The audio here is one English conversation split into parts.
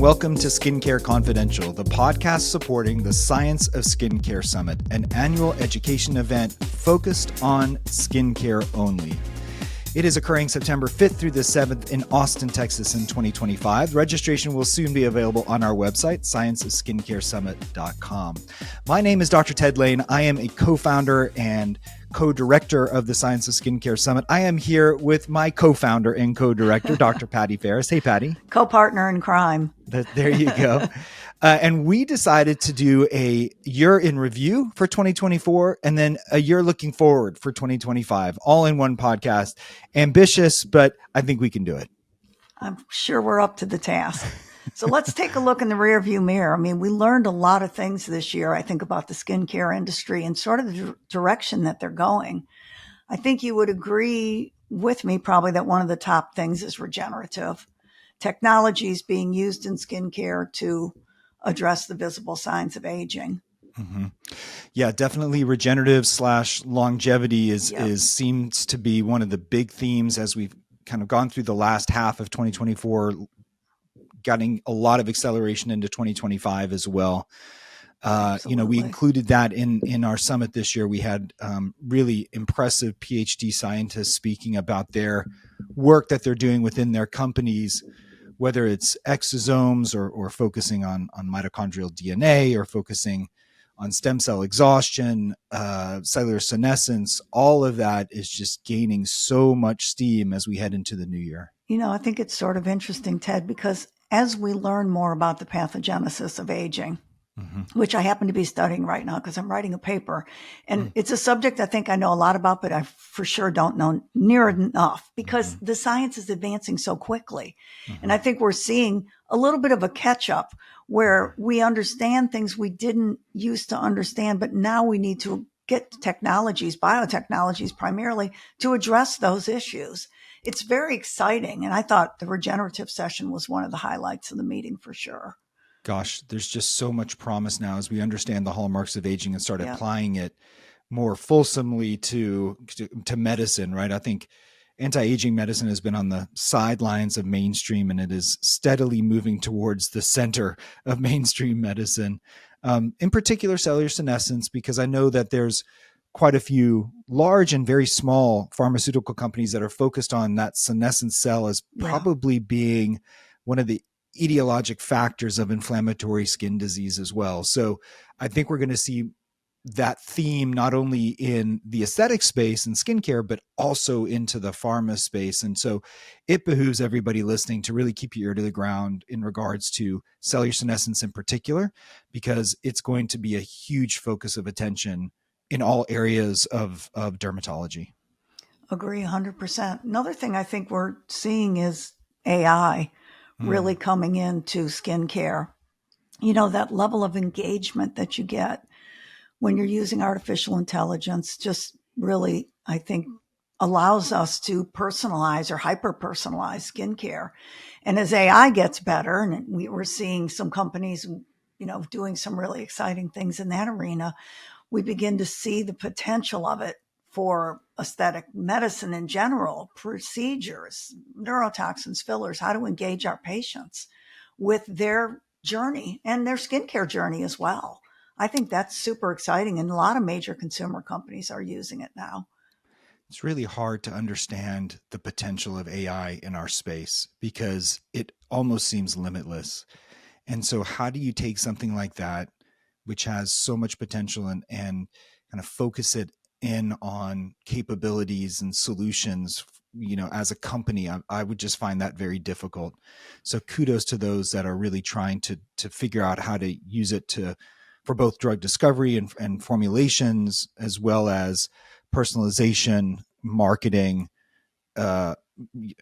welcome to Skincare Confidential, the podcast supporting the Science of Skincare Summit, an annual education event focused on skincare only. It is occurring September 5th through the 7th in Austin, Texas in 2025. Registration will soon be available on our website, scienceofskincaresummit.com. My name is Dr. Ted Lain. I am a co-founder and co-director of the Science of Skincare Summit. I am here with my co-founder and co-director, Dr. Patti Farris. Hey, Patti. Co-partner in crime. There you go. And we decided to do a year in review for 2024 and then a year looking forward for 2025, all in one podcast. Ambitious, but I think we can do it. I'm sure we're up to the task. So let's take a look in the rearview mirror. I mean, we learned a lot of things this year, I think, about the skincare industry and sort of the direction that they're going. I think you would agree with me probably that one of the top things is regenerative technologies being used in skincare to address the visible signs of aging. Mm-hmm. Yeah, definitely regenerative / longevity is seems to be one of the big themes as we've kind of gone through the last half of 2024, getting a lot of acceleration into 2025 as well. We included that in our summit this year. We had really impressive PhD scientists speaking about their work that they're doing within their companies, whether it's exosomes or focusing on mitochondrial DNA or focusing on stem cell exhaustion, cellular senescence. All of that is just gaining so much steam as we head into the new year. You know, I think it's sort of interesting, Ted, because as we learn more about the pathogenesis of aging, which I happen to be studying right now because I'm writing a paper. And it's a subject I think I know a lot about, but I for sure don't know near enough because the science is advancing so quickly. And I think we're seeing a little bit of a catch up where we understand things we didn't used to understand, but now we need to get technologies, biotechnologies primarily, to address those issues. It's very exciting. And I thought the regenerative session was one of the highlights of the meeting for sure. Gosh, there's just so much promise now as we understand the hallmarks of aging and start applying it more fulsomely to medicine, right? I think anti-aging medicine has been on the sidelines of mainstream and it is steadily moving towards the center of mainstream medicine. In particular, cellular senescence, because I know that there's quite a few large and very small pharmaceutical companies that are focused on that senescent cell as probably being one of the etiologic factors of inflammatory skin disease as well. So I think we're going to see that theme not only in the aesthetic space and skincare, but also into the pharma space. And so it behooves everybody listening to really keep your ear to the ground in regards to cellular senescence in particular, because it's going to be a huge focus of attention in all areas of dermatology. Agree 100%. Another thing I think we're seeing is AI really coming into skincare. You know, that level of engagement that you get when you're using artificial intelligence just really, I think, allows us to personalize or hyper-personalize skincare. And as AI gets better, and we're seeing some companies, you know, doing some really exciting things in that arena, we begin to see the potential of it for aesthetic medicine in general, procedures, neurotoxins, fillers, how to engage our patients with their journey and their skincare journey as well. I think that's super exciting. And a lot of major consumer companies are using it now. It's really hard to understand the potential of AI in our space because it almost seems limitless. And so how do you take something like that, which has so much potential and kind of focus it in on capabilities and solutions, you know, as a company? I would just find that very difficult. So kudos to those that are really trying to figure out how to use it for both drug discovery and formulations, as well as personalization, marketing,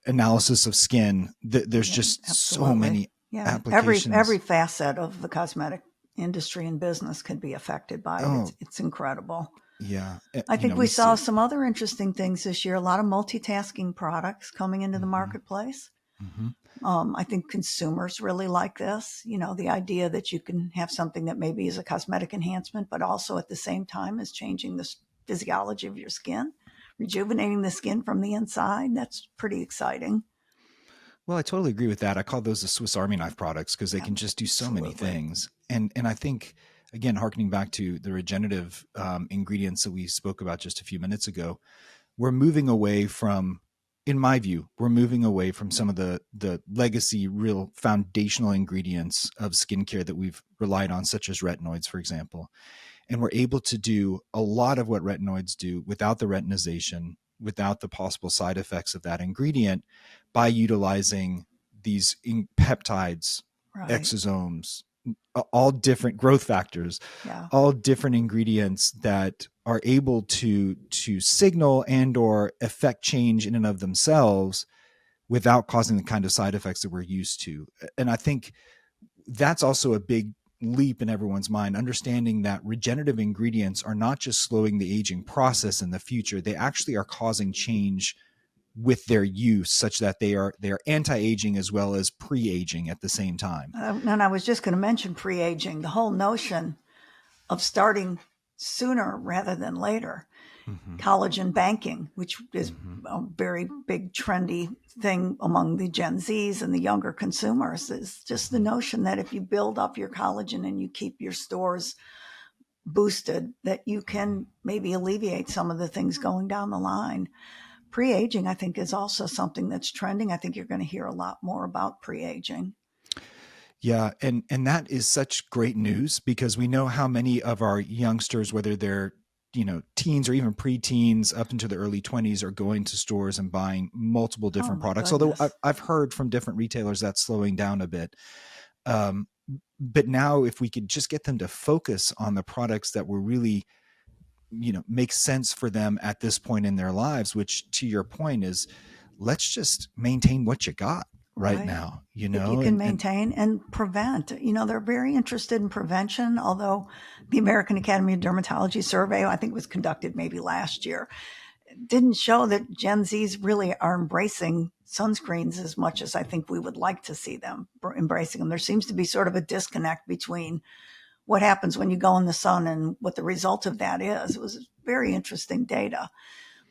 analysis of skin. There's just so many applications. Every facet of the cosmetic industry and business could be affected by it. It's incredible. Yeah. I think we saw some other interesting things this year, a lot of multitasking products coming into the marketplace. I think consumers really like this, you know, the idea that you can have something that maybe is a cosmetic enhancement, but also at the same time is changing the physiology of your skin, rejuvenating the skin from the inside. That's pretty exciting. Well, I totally agree with that. I call those the Swiss Army knife products because they can just do so many Absolutely. things. And I think, again, harkening back to the regenerative ingredients that we spoke about just a few minutes ago, we're moving away from, in my view, we're moving away from some of the legacy, real foundational ingredients of skincare that we've relied on, such as retinoids, for example. And we're able to do a lot of what retinoids do without the retinization, without the possible side effects of that ingredient, by utilizing these peptides, Right. exosomes, all different growth factors, Yeah. all different ingredients that are able to signal and or affect change in and of themselves without causing the kind of side effects that we're used to. And I think that's also a big leap in everyone's mind, understanding that regenerative ingredients are not just slowing the aging process in the future, they actually are causing change with their use, such that they are anti-aging as well as pre-aging at the same time. And I was just going to mention pre-aging, the whole notion of starting sooner rather than later. Mm-hmm. Collagen banking, which is Mm-hmm. a very big trendy thing among the Gen Zs and the younger consumers, is just the Mm-hmm. notion that if you build up your collagen and you keep your stores boosted, that you can maybe alleviate some of the things going down the line. Pre-aging, I think, is also something that's trending. I think you're going to hear a lot more about pre-aging. Yeah, and that is such great news because we know how many of our youngsters, whether they're teens or even preteens up into the early 20s, are going to stores and buying multiple Oh different my products. Although goodness. I've heard from different retailers that's slowing down a bit. Um, but now, if we could just get them to focus on the products that will really, make sense for them at this point in their lives, which, to your point, is let's just maintain what you got right Right. now, If you can and maintain and prevent, they're very interested in prevention, although the American Academy of Dermatology survey, I think was conducted maybe last year, didn't show that Gen Zs really are embracing sunscreens as much as I think we would like to see them embracing them. There seems to be sort of a disconnect between what happens when you go in the sun and what the result of that is. It was very interesting data.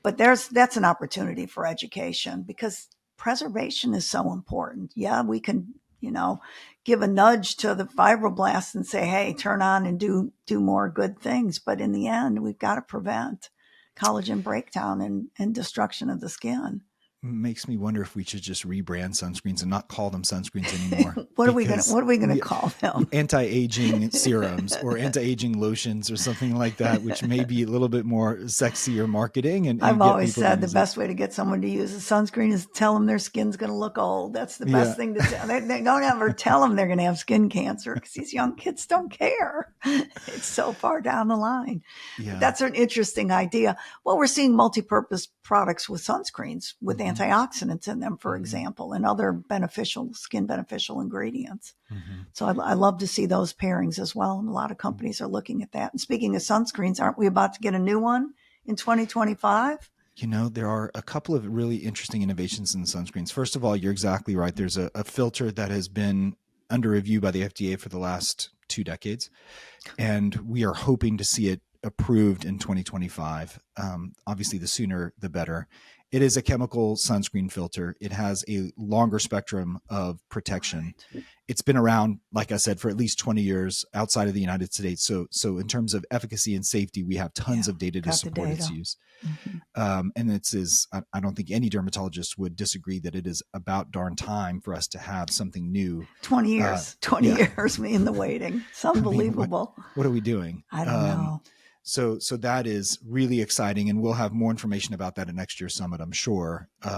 But that's an opportunity for education because preservation is so important. Yeah, we can, give a nudge to the fibroblasts and say, hey, turn on and do more good things. But in the end, we've got to prevent collagen breakdown and destruction of the skin. makes me wonder if we should just rebrand sunscreens and not call them sunscreens anymore, what are we because gonna we call them? anti-aging serums or anti-aging lotions or something like that, which may be a little bit more sexier marketing I've and get always people to said the use it. best way to get someone to use a sunscreen is to tell them their skin's going to look old. That's the best Yeah. thing to tell. They don't ever tell them they're going to have skin cancer because these young kids don't care. It's so far down the line. But Yeah. that's an interesting idea. Well, we're seeing multi-purpose products with sunscreens with Mm-hmm. antioxidants in them, for Mm-hmm. example, and other skin beneficial ingredients. Mm-hmm. So I love to see those pairings as well. And a lot of companies are looking at that. And speaking of sunscreens, aren't we about to get a new one in 2025? There are a couple of really interesting innovations in the sunscreens. First of all, you're exactly right. There's a filter that has been under review by the FDA for the last 2 decades, and we are hoping to see it approved in 2025. Obviously, the sooner the better. It is a chemical sunscreen filter. It has a longer spectrum of protection. Right. It's been around, like I said, for at least 20 years outside of the United States. So in terms of efficacy and safety, we have tons Yeah. of data to Got the support its data. use. Mm-hmm. And I don't think any dermatologist would disagree that it is about darn time for us to have something new. 20 years, 20 Yeah. years in the waiting. It's I mean, unbelievable. what are we doing? I don't know. So that is really exciting, and we'll have more information about that at next year's summit, I'm sure. And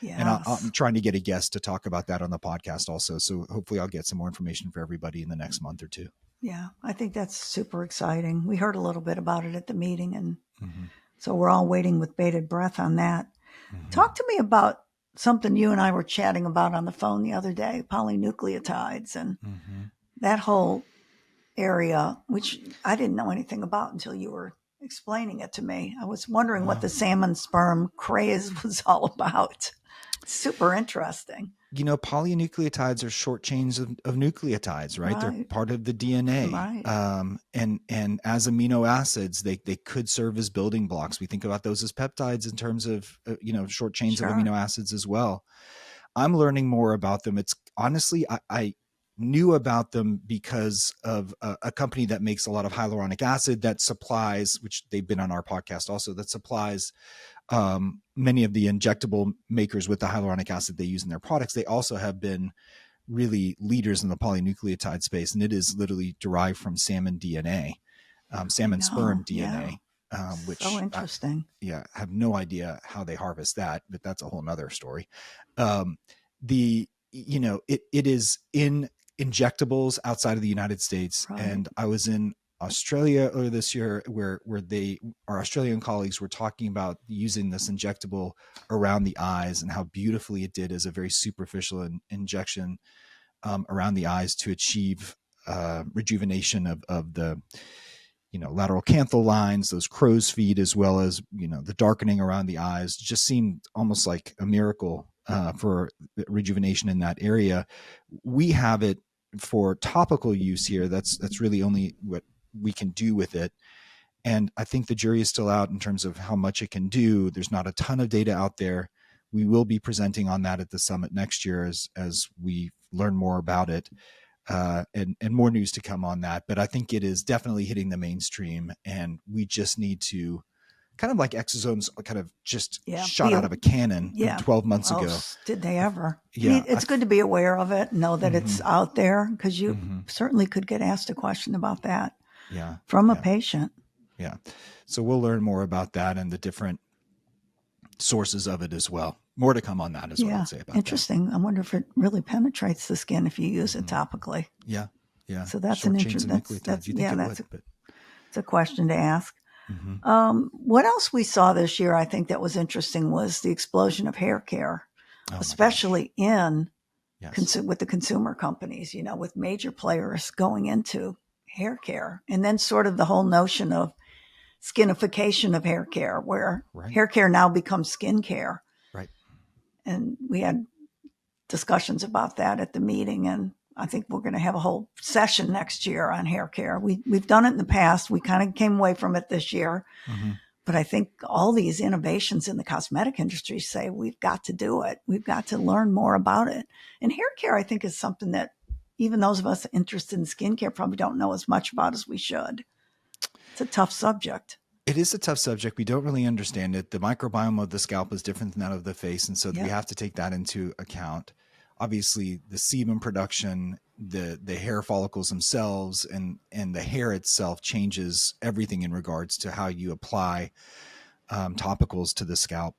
I'm Yes. trying to get a guest to talk about that on the podcast also. So hopefully I'll get some more information for everybody in the next month or two. Yeah. I think that's super exciting. We heard a little bit about it at the meeting. And Mm-hmm. so we're all waiting with bated breath on that. Mm-hmm. Talk to me about something you and I were chatting about on the phone the other day, polynucleotides and Mm-hmm. that whole area, which I didn't know anything about until you were explaining it to me. I was wondering what Wow. the salmon sperm craze was all about. Super interesting. Polynucleotides are short chains of nucleotides, right? They're Right. part of the DNA. Right. And as amino acids, they could serve as building blocks. We think about those as peptides in terms of, short chains of Sure. amino acids as well. I'm learning more about them. It's honestly, I knew about them because of a company that makes a lot of hyaluronic acid that supplies, which they've been on our podcast also, that supplies many of the injectable makers with the hyaluronic acid they use in their products. They also have been really leaders in the polynucleotide space, and it is literally derived from salmon DNA, salmon sperm DNA, So which interesting. I have no idea how they harvest that, but that's a whole nother story. It is in injectables outside of the United States. Right. And I was in Australia earlier this year where our Australian colleagues were talking about using this injectable around the eyes and how beautifully it did as a very superficial injection around the eyes to achieve rejuvenation of the lateral canthal lines, those crow's feet, as well as the darkening around the eyes. Just seemed almost like a miracle for rejuvenation in that area. We have it for topical use here. That's really only what we can do with it. And I think the jury is still out in terms of how much it can do. There's not a ton of data out there. We will be presenting on that at the summit next year as we learn more about it. And more news to come on that. But I think it is definitely hitting the mainstream, and we just need to, kind of like exosomes kind of just shot out of a cannon 12 months ago. Did they ever? Yeah. I mean, it's good to be aware of it, know that it's out there, because you certainly could get asked a question about that from a patient. Yeah. So we'll learn more about that and the different sources of it as well. More to come on that is what I'd say about Interesting. I wonder if it really penetrates the skin if you use it topically. Yeah. So that's an interesting. It's a question to ask. What else we saw this year, I think that was interesting, was the explosion of hair care, especially with the consumer companies. With major players going into hair care, and then sort of the whole notion of skinification of hair care, where hair care now becomes skin care. Right. And we had discussions about that at the meeting, and I think we're going to have a whole session next year on hair care. We've done it in the past. We kind of came away from it this year. But I think all these innovations in the cosmetic industry say we've got to do it. We've got to learn more about it. And hair care, I think, is something that even those of us interested in skincare probably don't know as much about as we should. It's a tough subject. It is a tough subject. We don't really understand it. The microbiome of the scalp is different than that of the face. And so we have to take that into account. Obviously, the sebum production, the hair follicles themselves, and the hair itself changes everything in regards to how you apply topicals to the scalp.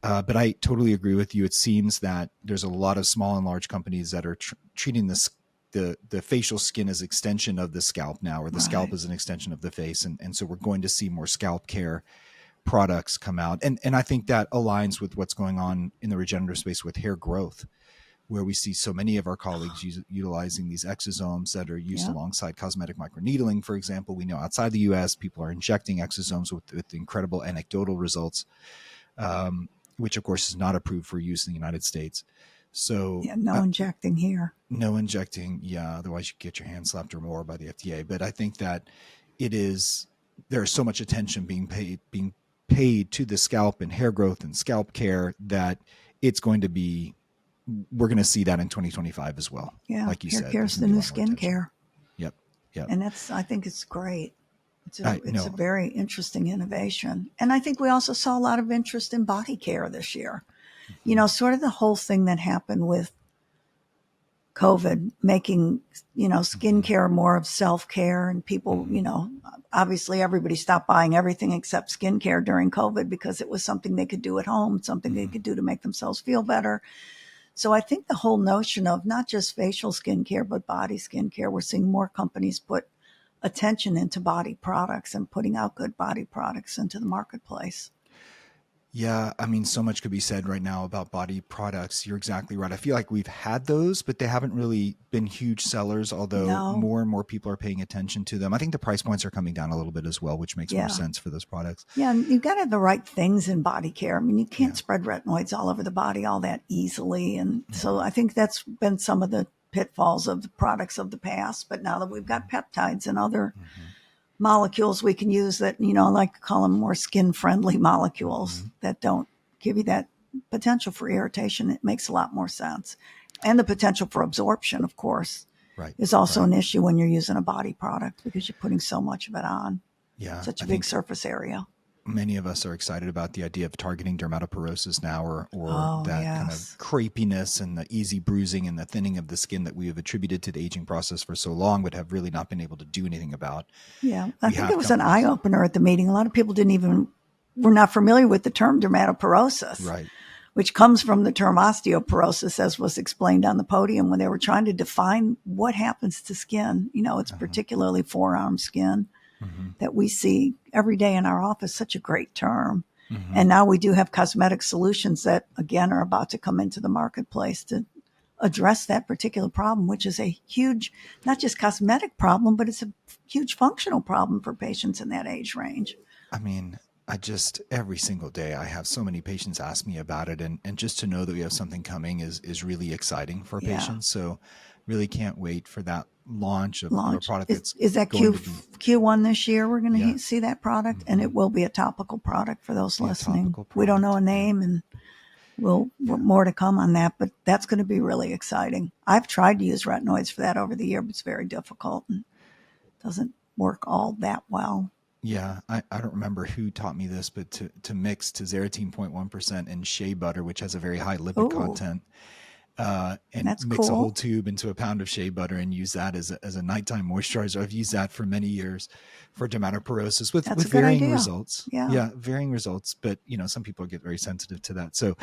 But I totally agree with you. It seems that there's a lot of small and large companies that are treating this the facial skin as extension of the scalp now, or the scalp is an extension of the face. And so we're going to see more scalp care products come out. And I think that aligns with what's going on in the regenerative space with hair growth, where we see so many of our colleagues utilizing these exosomes that are used alongside cosmetic microneedling. For example, we know outside the US, people are injecting exosomes with incredible anecdotal results, which of course is not approved for use in the United States. So no injecting here. No injecting. Yeah. Otherwise you get your hand slapped or more by the FDA. But I think that there's so much attention being paid to the scalp and hair growth and scalp care that we're going to see that in 2025 as well. Yeah. Like you said. Hair care is the new skincare. Yep. And I think it's great. It's a very interesting innovation. And I think we also saw a lot of interest in body care this year. Sort of the whole thing that happened with COVID, making, skincare more of self-care, and people, obviously everybody stopped buying everything except skincare during COVID because it was something they could do at home, something they could do to make themselves feel better. So I think the whole notion of not just facial skincare, but body skincare, we're seeing more companies put attention into body products and putting out good body products into the marketplace. Yeah, I mean, so much could be said right now about body products. You're exactly right. I feel like we've had those, but they haven't really been huge sellers, although more and more people are paying attention to them. I think the price points are coming down a little bit as well, which makes more sense for those products. Yeah, and you've got to have the right things in body care. I mean, you can't spread retinoids all over the body all that easily. And so I think that's been some of the pitfalls of the products of the past. But now that we've got peptides and other molecules we can use that, I like to call them more skin-friendly molecules that don't give you that potential for irritation, it makes a lot more sense. And the potential for absorption, of course, Right. is also an issue when you're using a body product because you're putting so much of it on. Yeah. Such a I big think surface area. many of us are excited about the idea of targeting dermatoporosis now, or Oh, that kind of yes. crepiness and the easy bruising and the thinning of the skin that we have attributed to the aging process for so long, but have really not been able to do anything about. Yeah. I We think it have was an eye companies. opener at the meeting. A lot of people were not familiar with the term dermatoporosis, Right. which comes from the term osteoporosis, as was explained on the podium when they were trying to define what happens to skin. It's particularly forearm skin Mm-hmm. that we see every day in our office. Such a great term. Mm-hmm. And now we do have cosmetic solutions that, again, are about to come into the marketplace to address that particular problem, which is a huge, not just cosmetic problem, but it's a huge functional problem for patients in that age range. I mean, every single day I have so many patients ask me about it, and just to know that we have something coming is really exciting for Yeah. patients. So really can't wait for that launch of a Launch. product that's Is that going to be, Q1 this year? We're going yeah, to see that product, and mm-hmm, it will be a topical product for those be a listening. topical We don't know product. a Yeah. name, and Yeah. more to come on that, but that's going to be really exciting. I've tried to use retinoids for that over the year, but it's very difficult and doesn't work all that well. Yeah, I don't remember who taught me this, but to mix tazarotene 0.1% in shea butter, which has a very high lipid Oh, content, and that's mix a whole cool. tube into a pound of shea butter and use that as a nighttime moisturizer. I've used that for many years for dermatoporosis That's with a good varying idea. results. Yeah. Yeah, varying results, but some people get very sensitive to that. So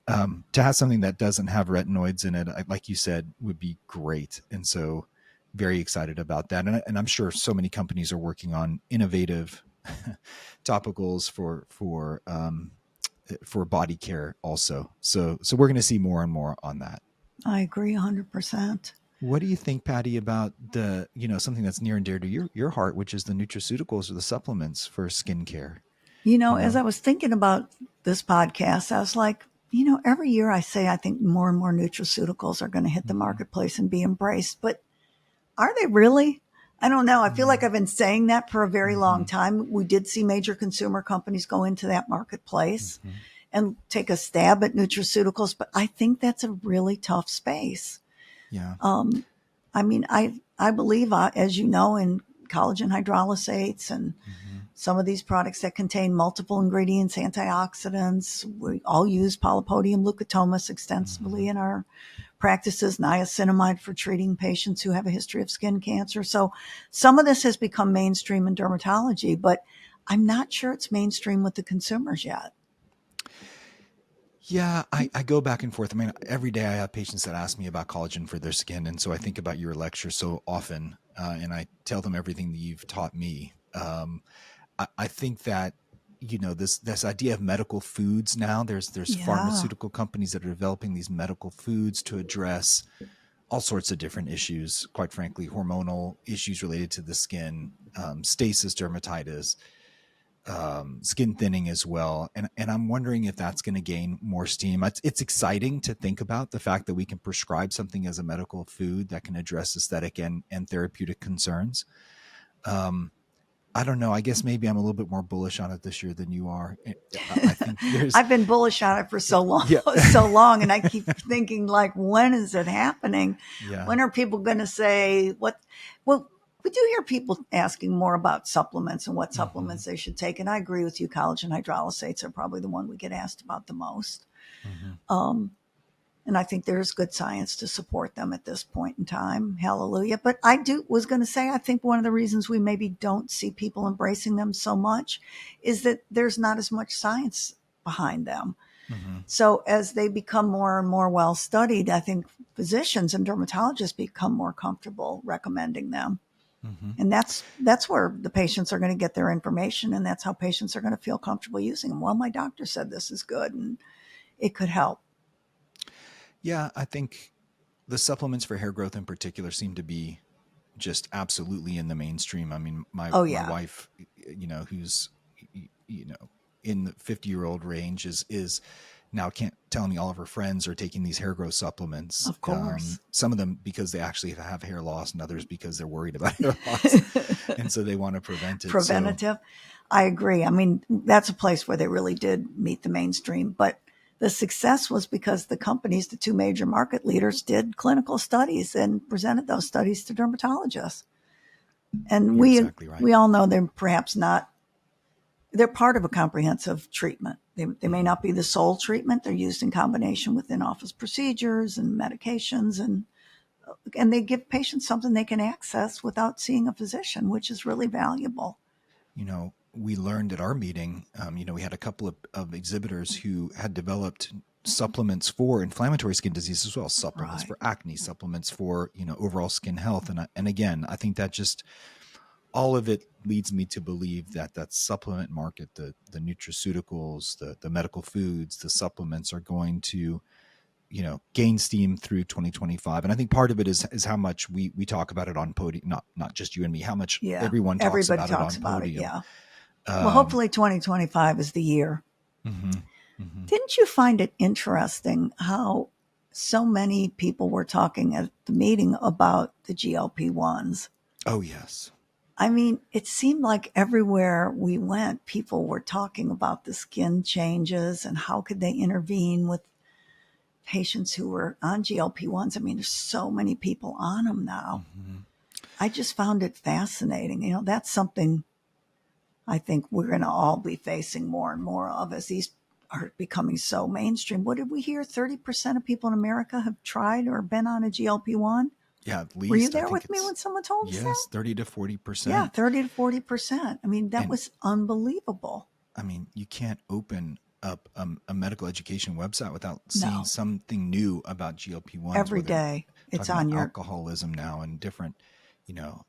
to have something that doesn't have retinoids in it, like you said, would be great. And so very excited about that. And I'm sure so many companies are working on innovative topicals for body care also. So we're going to see more and more on that. I agree 100%. What do you think, Patti, about something that's near and dear to your heart, which is the nutraceuticals or the supplements for skincare? As I was thinking about this podcast, I was like, every year I say I think more and more nutraceuticals are going to hit the Mm-hmm. marketplace and be embraced, but are they really? I don't know. I feel like I've been saying that for a very long Mm-hmm. time. We did see major consumer companies go into that marketplace Mm-hmm. and take a stab at nutraceuticals, but I think that's a really tough space. Yeah. I mean, I believe, as you know, in collagen hydrolysates and Mm-hmm. some of these products that contain multiple ingredients, antioxidants. We all use polypodium leucotomus Mm-hmm. extensively in our practices, niacinamide for treating patients who have a history of skin cancer. So some of this has become mainstream in dermatology, but I'm not sure it's mainstream with the consumers yet. Yeah, I go back and forth. I mean, every day I have patients that ask me about collagen for their skin. And so I think about your lecture so often, and I tell them everything that you've taught me. I think that, this idea of medical foods now, there's Yeah, pharmaceutical companies that are developing these medical foods to address all sorts of different issues, quite frankly, hormonal issues related to the skin, stasis dermatitis, skin thinning as well. And I'm wondering if that's going to gain more steam. It's exciting to think about the fact that we can prescribe something as a medical food that can address aesthetic and therapeutic concerns. Um, I don't know. I guess maybe I'm a little bit more bullish on it this year than you are. I think there's, I've been bullish on it for so long, yeah, so long, and I keep thinking, like, when is it happening? yeah, When are people going to say what? Well, we do hear people asking more about supplements and what mm-hmm, supplements they should take, and I agree with you. Collagen hydrolysates are probably the one we get asked about the most. mm-hmm, And I think there's good science to support them at this point in time. Hallelujah. But was going to say, I think one of the reasons we maybe don't see people embracing them so much is that there's not as much science behind them. mm-hmm, So as they become more and more well studied, I think physicians and dermatologists become more comfortable recommending them. mm-hmm. And that's where the patients are going to get their information, and that's how patients are going to feel comfortable using them. Well, my doctor said this is good and it could help. Yeah, I think the supplements for hair growth in particular seem to be just absolutely in the mainstream. I mean, my Oh my yeah, wife, who's in the 50-year-old range is now can't tell me all of her friends are taking these hair growth supplements. of course. Some of them because they actually have hair loss, and others because they're worried about hair loss, and so they want to prevent it. So Preventative. I agree. I mean, that's a place where they really did meet the mainstream, but the success was because the companies, the two major market leaders, did clinical studies and presented those studies to dermatologists. And You're exactly right. we all know they're perhaps not, they're part of a comprehensive treatment. They may not be the sole treatment. They're used in combination with in-office procedures and medications, and they give patients something they can access without seeing a physician, which is really valuable. We learned at our meeting, we had a couple of exhibitors who had developed supplements for inflammatory skin disease as well, supplements Right. for acne, supplements for, overall skin health. And again, I think that just all of it leads me to believe that supplement market, the nutraceuticals, the medical foods, the supplements are going to, gain steam through 2025. And I think part of it is how much we talk about it on podium, not just you and me, how much Yeah. everyone talks Everybody about it talks on about it. podium. Yeah. Well, hopefully 2025 is the year. Mm-hmm, mm-hmm. Didn't you find it interesting how so many people were talking at the meeting about the GLP-1s? Oh, yes. I mean, it seemed like everywhere we went, people were talking about the skin changes and how could they intervene with patients who were on GLP-1s. I mean, there's so many people on them now. Mm-hmm. I just found it fascinating. That's something I think we're going to all be facing more and more of as these are becoming so mainstream. What did we hear? 30% of people in America have tried or been on a GLP-1. Yeah, at Were you least I there think with me it's, when someone told us that? yes, 30 to Yeah, 40%. 30 to 40%. I mean, that And was unbelievable. I mean, you can't open up a medical education website without seeing No, something new about GLP-1s, every whether day it's talking about on your, alcoholism now and different, you know,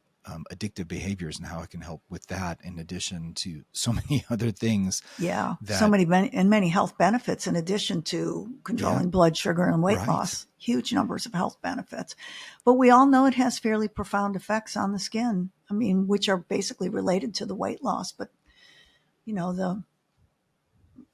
addictive behaviors and how it can help with that, in addition to so many other things yeah, so that, many health benefits in addition to yeah, controlling blood sugar and weight right. loss. Huge numbers of health benefits. But we all know it has fairly profound effects on the skin. I mean, which are basically related to the weight loss. But, the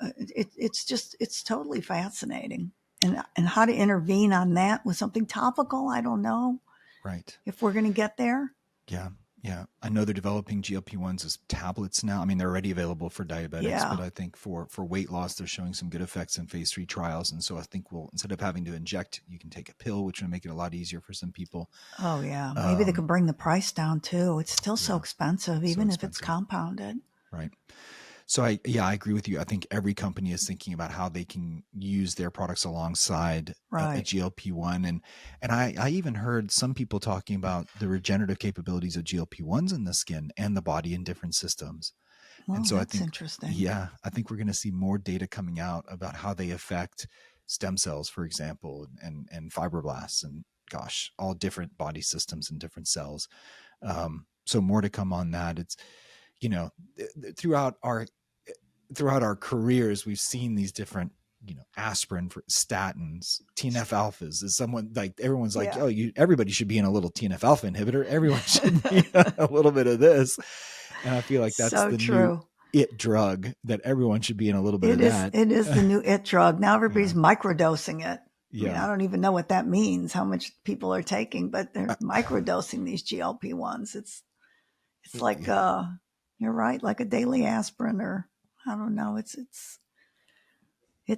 it's totally fascinating. And how to intervene on that with something topical, I don't know Right. if we're going to get there. Yeah. Yeah. I know they're developing GLP-1s as tablets now. I mean, they're already available for diabetics, but Yeah. I think for weight loss, they're showing some good effects in phase 3 trials. And so I think instead of having to inject, you can take a pill, which will make it a lot easier for some people. Oh, yeah. Maybe they Um, could bring the price down too. It's still so yeah. expensive, So even if it's expensive. compounded. Right. So I agree with you. I think every company is thinking about how they can use their products alongside a Right. GLP-1. And I even heard some people talking about the regenerative capabilities of GLP-1s in the skin and the body in different systems. And Well, so I that's think, interesting. yeah, I think we're going to see more data coming out about how they affect stem cells, for example, and fibroblasts, and gosh, all different body systems and different cells. So more to come on that. It's, you know, throughout our careers, we've seen these different, aspirin for statins, TNF alphas. Is someone like, everyone's like, Yeah. oh, everybody should be in a little TNF alpha inhibitor. Everyone should be a little bit of this. And I feel like that's So the new true. it drug, that everyone should be in a little bit of It is that. it is the new it drug. Now Yeah. everybody's microdosing it. I mean, Yeah. I don't even know what that means, how much people are taking, but they're Uh, microdosing these GLP-1s. It's like yeah. you're right, like a daily aspirin, or I don't know. It's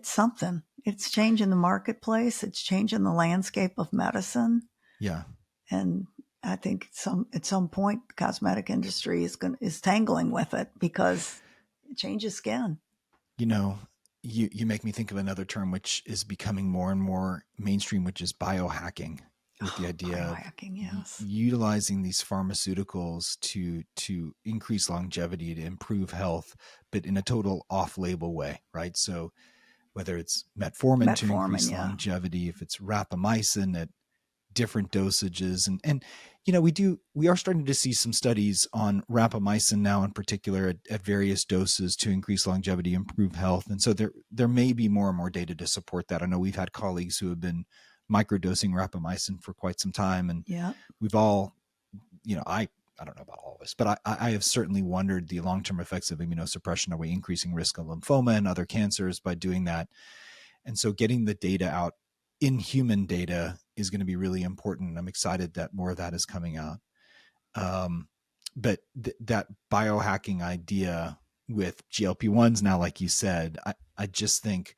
something. It's changing the marketplace. It's changing the landscape of medicine. Yeah. And I think at some point the cosmetic industry is tangling with it because it changes skin. You know, you make me think of another term which is becoming more and more mainstream, which is biohacking, with the Oh, idea of biohacking, yes. utilizing these pharmaceuticals to increase longevity, to improve health, but in a total off-label way, right? So whether it's metformin to Metformin, increase yeah. longevity, if it's rapamycin at different dosages, and we are starting to see some studies on rapamycin now, in particular at various doses, to increase longevity, improve health. And so there may be more and more data to support that. I know we've had colleagues who have been microdosing rapamycin for quite some time, and Yeah. we've all, I don't know about all of us, but I have certainly wondered the long-term effects of immunosuppression. Are we increasing risk of lymphoma and other cancers by doing that? And so getting the data out in human data is going to be really important. I'm excited that more of that is coming out. But that biohacking idea with GLP-1s now, like you said, I just think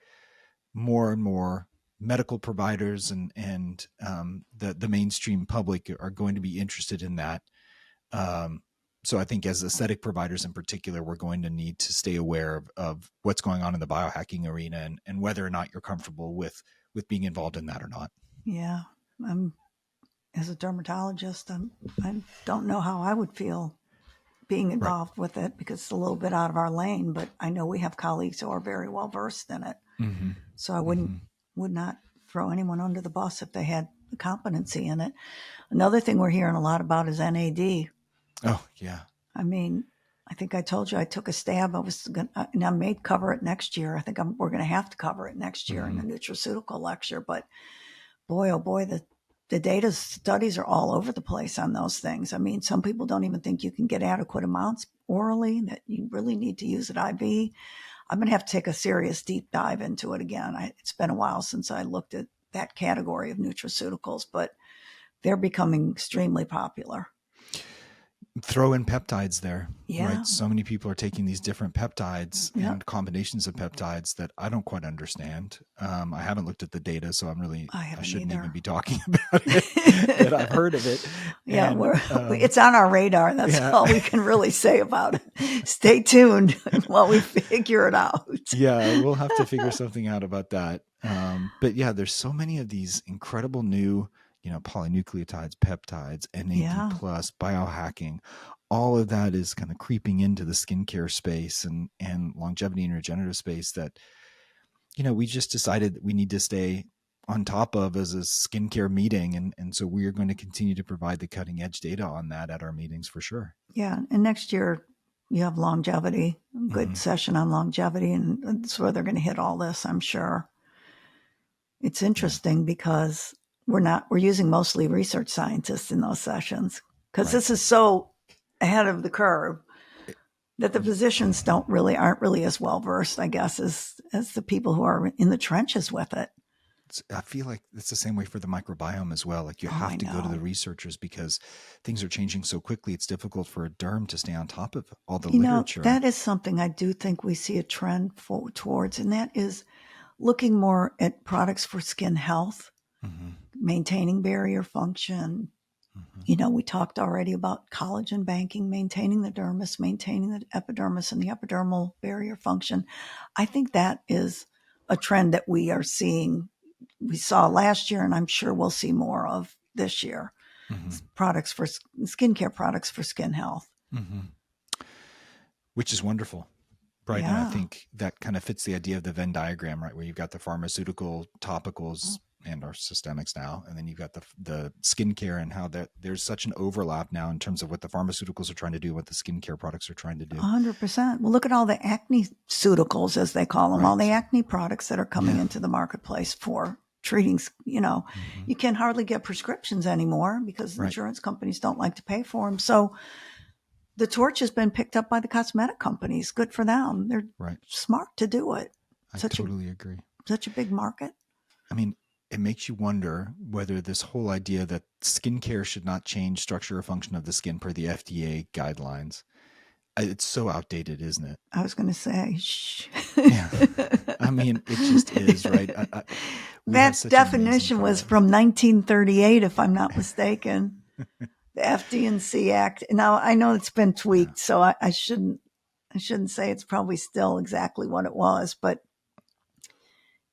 more and more medical providers and the mainstream public are going to be interested in that. So I think as aesthetic providers in particular, we're going to need to stay aware of what's going on in the biohacking arena and whether or not you're comfortable with being involved in that or not. Yeah. As a dermatologist, I don't know how I would feel being involved with it, because it's a little bit out of our lane, but I know we have colleagues who are very well versed in it. Mm-hmm. So I would not throw anyone under the bus if they had the competency in it. Another thing we're hearing a lot about is NAD. Oh, yeah. I mean, I think I told you I took a stab. And I may cover it next year. I think we're going to have to cover it next year in the nutraceutical lecture. But boy, oh boy, the data studies are all over the place on those things. I mean, some people don't even think you can get adequate amounts orally, that you really need to use it IV. I'm going to have to take a serious deep dive into it again. It's been a while since I looked at that category of nutraceuticals, but they're becoming extremely popular. Throw in peptides there, Yeah. right? So many people are taking these different peptides and combinations of peptides that I don't quite understand. I haven't looked at the data, so I shouldn't even be talking about it, but I've heard of it. Yeah, it's on our radar. That's all we can really say about it. Stay tuned while we figure it out. Yeah, we'll have to figure something out about that. But yeah, there's so many of these incredible new, polynucleotides, peptides, NAD plus, biohacking. All of that is kind of creeping into the skincare space and longevity and regenerative space that, we just decided that we need to stay on top of as a skincare meeting. And so we are going to continue to provide the cutting edge data on that at our meetings for sure. Yeah. And next year you have longevity, good session on longevity. And that's where they're going to hit all this, I'm sure. It's interesting because we're using mostly research scientists in those sessions, because this is so ahead of the curve that the physicians aren't really as well versed, I guess, as the people who are in the trenches with it. I feel like it's the same way for the microbiome as well. Like you have to go to the researchers because things are changing so quickly. It's difficult for a derm to stay on top of all the literature. That is something I do think we see a trend towards, and that is looking more at products for skin health, maintaining barrier function. We talked already about collagen banking, maintaining the dermis, maintaining the epidermis and the epidermal barrier function. I think that is a trend that we are seeing. We saw last year, and I'm sure we'll see more of this year. Products for skincare products for skin health. Which is wonderful. Right. Yeah. And I think that kind of fits the idea of the Venn diagram, right? Where you've got the pharmaceutical topicals and our systemics now, and then you've got the skincare and how there's such an overlap now in terms of what the pharmaceuticals are trying to do, what the skincare products are trying to do. 100%. Well, look at all the acne-ceuticals, as they call them, all the acne products that are coming into the marketplace for treating, you can hardly get prescriptions anymore because insurance companies don't like to pay for them. So the torch has been picked up by the cosmetic companies. Good for them. They're smart to do it. I totally agree. Such a big market. I mean, it makes you wonder whether this whole idea that skincare should not change structure or function of the skin per the FDA guidelines, it's so outdated, isn't it? I was going to say, shh. Yeah. I mean, it just is, right? That definition was from 1938, if I'm not mistaken. The FD&C Act. Now, I know it's been tweaked, so I shouldn't say it's probably still exactly what it was, but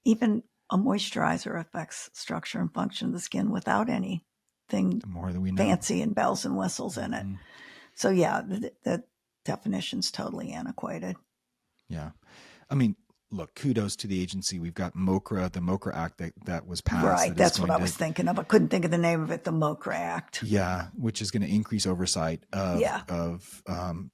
even a moisturizer affects structure and function of the skin without anything fancy and bells and whistles in it. So yeah, the definition's totally antiquated. Yeah. I mean, look, kudos to the agency. We've got MOCRA, the MOCRA Act that was passed. Right, that's what I was thinking of. I couldn't think of the name of it, the MOCRA Act. Yeah, which is going to increase oversight of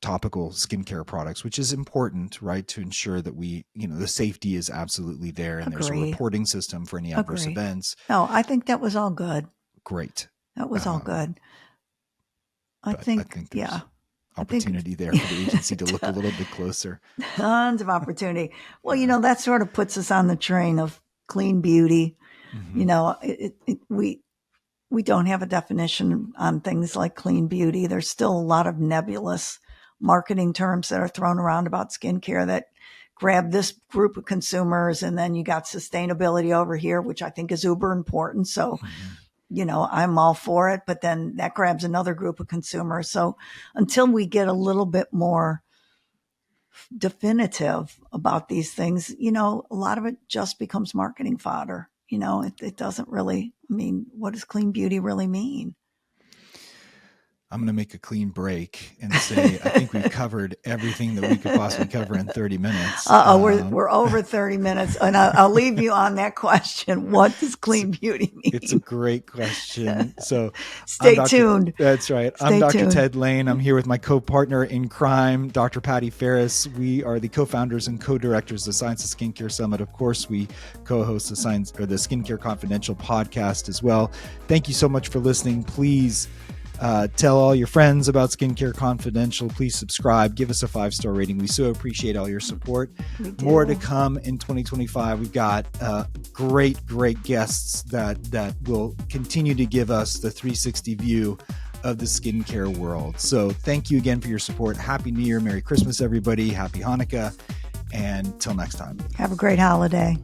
topical skincare products, which is important, right, to ensure that the safety is absolutely there and there's a reporting system for any adverse events. No, I think that was all good. Great. That was all good. I think there's opportunity there for the agency to look a little bit closer. Tons of opportunity. Well, that sort of puts us on the train of clean beauty. We don't have a definition on things like clean beauty. There's still a lot of nebulous marketing terms that are thrown around about skincare that, grab this group of consumers, and then you got sustainability over here, which I think is uber important. So, I'm all for it, but then that grabs another group of consumers. So until we get a little bit more definitive about these things, a lot of it just becomes marketing fodder. It doesn't really, what does clean beauty really mean? I'm going to make a clean break and say, I think we've covered everything that we could possibly cover in 30 minutes. We're over 30 minutes, and I'll leave you on that question. What does clean beauty mean? It's a great question. So stay tuned. That's right. I'm Dr. Ted Lain. I'm here with my co-partner in crime, Dr. Patti Farris. We are the co-founders and co-directors of the Science of Skincare Summit. Of course, we co-host the Skincare Confidential podcast as well. Thank you so much for listening. Please tell all your friends about Skincare Confidential. Please subscribe. Give us a 5-star rating. We so appreciate all your support. More to come in 2025. We've got great guests that will continue to give us the 360 view of the skincare world. So thank you again for your support. Happy New Year. Merry Christmas, everybody. Happy Hanukkah. And till next time. Have a great holiday.